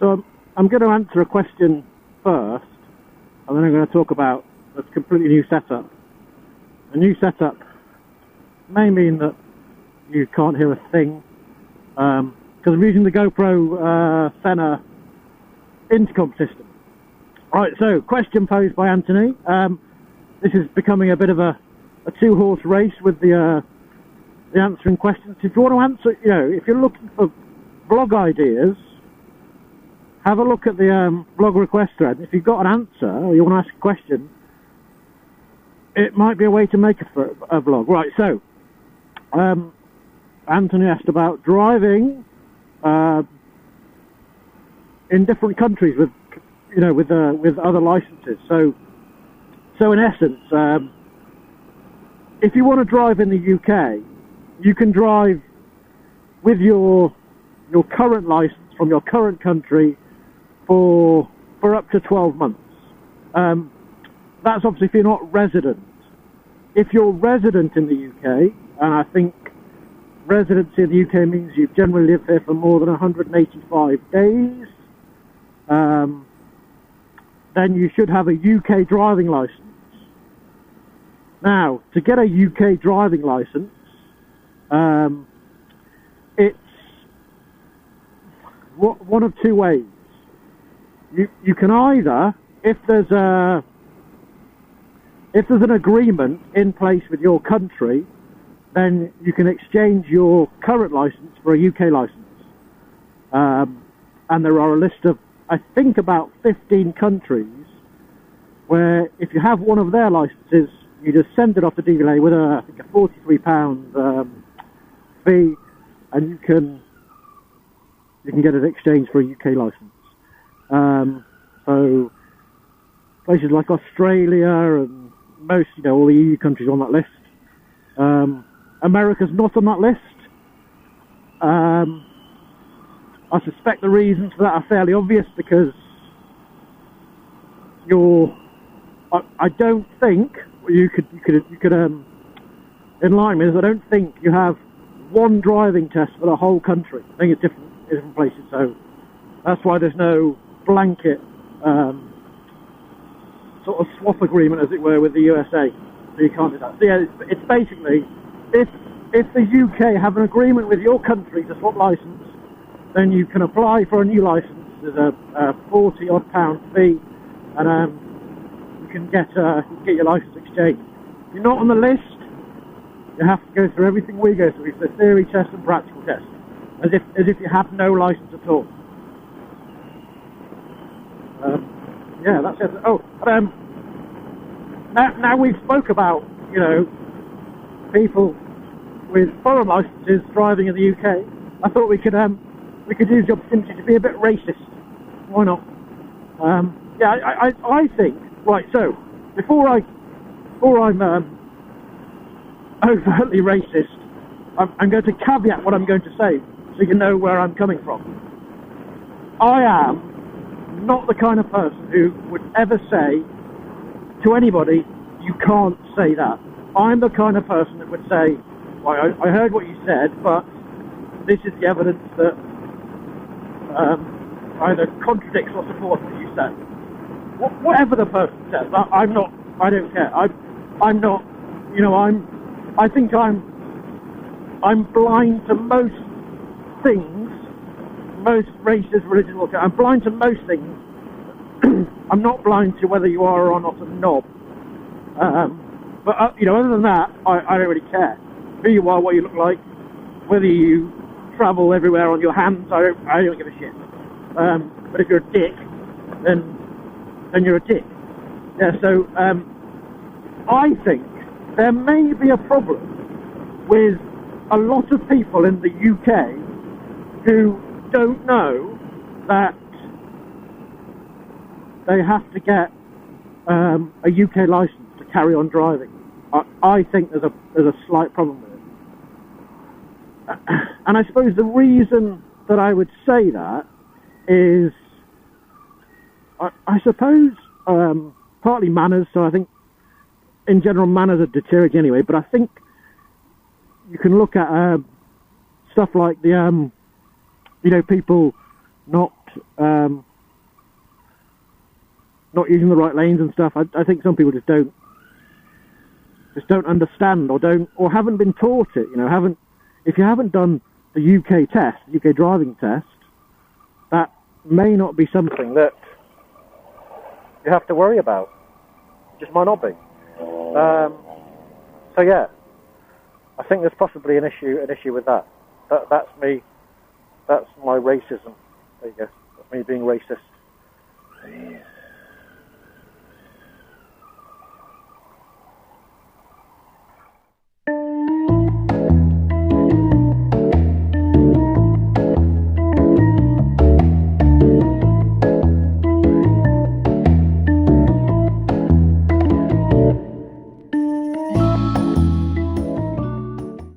So I'm going to answer a question first, and then I'm going to talk about a completely new setup. A new setup may mean that you can't hear a thing, because I'm using the GoPro Sena intercom system. Right, so question posed by Anthony. This is becoming a bit of a two-horse race with the answering questions. If you want to answer, if you're looking for vlog ideas, have a look at the vlog request thread. If you've got an answer or you want to ask a question, it might be a way to make a vlog. Right, so Anthony asked about driving in different countries with other licenses. So in essence, if you want to drive in the UK, you can drive with your current license from your current country for up to 12 months. That's obviously if you're not resident. If you're resident in the UK, and I think residency in the UK means you've generally lived here for more than 185 days, then you should have a UK driving license. Now, to get a UK driving license, it's one of two ways. You can either, if there's an agreement in place with your country, then you can exchange your current license for a UK license. And there are a list of, I think, about 15 countries where if you have one of their licenses, you just send it off to DVLA with I think a £43 fee, and you can get it exchanged for a UK license. So places like Australia and most, all the EU countries on that list. America's not on that list. I suspect the reasons for that are fairly obvious, because I don't think you could enlighten me. I don't think you have one driving test for the whole country. I think it's different places. So that's why there's no blanket sort of swap agreement, as it were, with the USA. So you can't do that. So yeah, it's basically, if the UK have an agreement with your country to swap license, then you can apply for a new license. There's a £40-odd fee, and you can get your license exchanged. If you're not on the list, you have to go through everything we go through. It's the theory test and practical test, as if you have no license at all. Yeah, that's it. Oh, now we've spoke about people with foreign licenses driving in the UK. I thought we could use the opportunity to be a bit racist. Why not? Yeah, I think, right. So before I'm overtly racist, I'm going to caveat what I'm going to say so you know where I'm coming from. I am not the kind of person who would ever say to anybody, you can't say that. I'm the kind of person that would say, well, I heard what you said, but this is the evidence that either contradicts or supports what you said. Whatever the person says, I don't care. I'm not, I think I'm blind to most things, most races, religion, I'm blind to most things. I'm not blind to whether you are or not a knob. But other than that, I don't really care who you are, what you look like, whether you travel everywhere on your hands. I don't give a shit. But if you're a dick, then you're a dick. Yeah. So I think there may be a problem with a lot of people in the UK who don't know that they have to get a UK license to carry on driving. I think there's a slight problem with it. And I suppose the reason that I would say that is, I suppose, partly manners. So I think, in general, manners are deteriorating anyway. But I think you can look at stuff like the, people not not using the right lanes and stuff. I think some people just don't understand or haven't been taught it. If you haven't done the UK test, UK driving test, that may not be something that you have to worry about. It just might not be. So yeah, I think there's possibly an issue with that. That's me. That's my racism. There you go. That's me being racist.